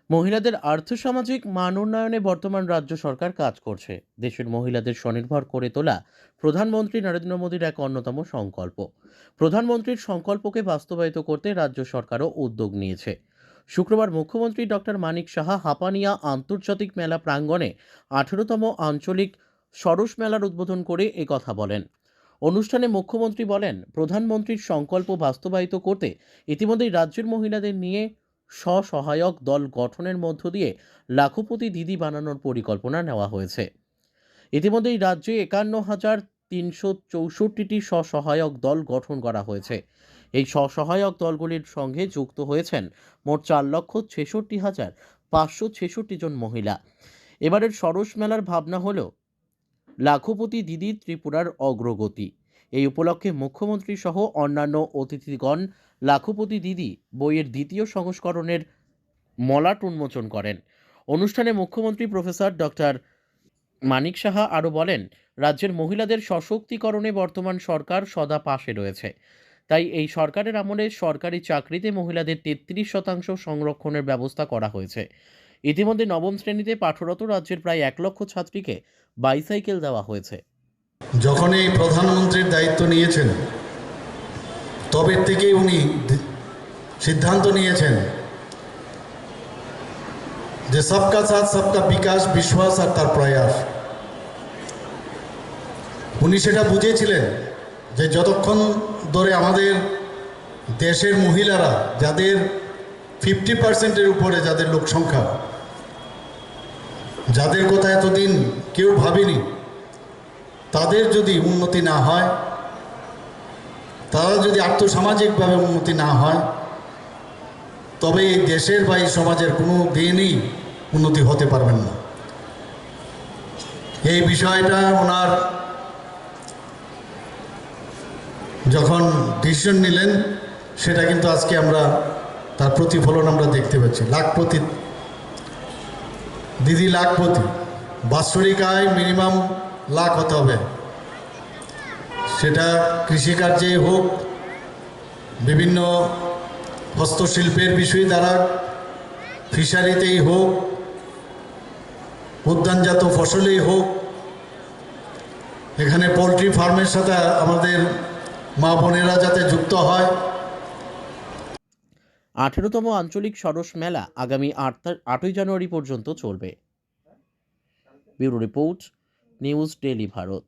মহিলাদের আর্থসামাজিক মান উন্নয়নে বর্তমান রাজ্য সরকার কাজ করছে। দেশের মহিলাদের স্বনির্ভর করে তোলা প্রধানমন্ত্রী নরেন্দ্র মোদীর এক অন্যতম সংকল্প। প্রধানমন্ত্রীর সংকল্পকে বাস্তবায়িত করতে রাজ্য সরকারও উদ্যোগ নিয়েছে। শুক্রবার মুখ্যমন্ত্রী ডক্টর মানিক সাহা হাপানিয়া আন্তর্জাতিক মেলা প্রাঙ্গণে 18তম আঞ্চলিক সরস মেলার উদ্বোধন করে কথা বলেন। অনুষ্ঠানে মুখ্যমন্ত্রী বলেন, প্রধানমন্ত্রীর সংকল্প বাস্তবায়িত করতে ইতিমধ্যেই রাজ্যের মহিলাদের নিয়ে স্বসহায়ক দল গঠনের মধ্য দিয়ে লাখপতি দিদি বানানোর পরিকল্পনা নেওয়া হয়েছে। ইতিমধ্যেই রাজ্যে 51,364টি স্বসহায়ক দল গঠন করা হয়েছে। এই স্বসহায়ক দলগুলির সঙ্গে যুক্ত হয়েছেন মোট 4,66,566 জন মহিলা। এবারের সরস মেলার ভাবনা হল লাখপতি দিদি ত্রিপুরার অগ্রগতি। এই উপলক্ষে মুখ্যমন্ত্রী সহ অন্যান্য অতিথিগণ লাখপতি দিদি বইয়ের দ্বিতীয় সংস্করণের মলাট উন্মোচন করেন। অনুষ্ঠানে মুখ্যমন্ত্রী প্রফেসর ডক্টর মানিক সাহা আরও বলেন, রাজ্যের মহিলাদের সশক্তিকরণে বর্তমান সরকার সদা পাশে রয়েছে। তাই এই সরকারের আমলে সরকারি চাকরিতে মহিলাদের 33% সংরক্ষণের ব্যবস্থা করা হয়েছে। ইতিমধ্যে নবম শ্রেণীতে পাঠরত রাজ্যের প্রায় 1 লক্ষ ছাত্রীকে বাইসাইকেল দেওয়া হয়েছে। যখন এই প্রধানমন্ত্রীর দায়িত্ব নিয়েছেন তবে থেকেই উনি সিদ্ধান্ত নিয়েছেন যে সবকা সাথ সবকা বিকাশ, বিশ্বাস আর তার প্রয়াস। উনি সেটা বুঝেছিলেন যে যতক্ষণ ধরে আমাদের দেশের মহিলারা, যাদের 50%-এর উপরে যাদের লোক সংখ্যা, যাদের কথা এতদিন কেউ ভাবেনি, তাদের যদি উন্নতি না হয়, তারা যদি আর্থসামাজিকভাবে উন্নতি না হয়, তবে এই দেশের বা এই সমাজের কোনো দিনই উন্নতি হতে পারবেন না। এই বিষয়টা ওনার যখন ডিসিশন নিলেন, সেটা কিন্তু আজকে আমরা তার প্রতিফলন আমরা দেখতে পাচ্ছি। লাখপতি দিদি, লাখপতি, বাৎসরিক আয় মিনিমাম লাখ হতে হবে। সেটা কৃষিকার্যে হোক, বিভিন্ন হস্তশিল্পের বিষয় দ্বারা, ফিশারিতেই হোক, উদ্যানজাত ফসলেই হোক, এখানে পোলট্রি ফার্মের সাথে আমাদের মা বোনেরা যাতে যুক্ত হয়। 18তম আঞ্চলিক সরস মেলা আগামী 8ই জানুয়ারি পর্যন্ত চলবে। Bureau report, news daily Bharat.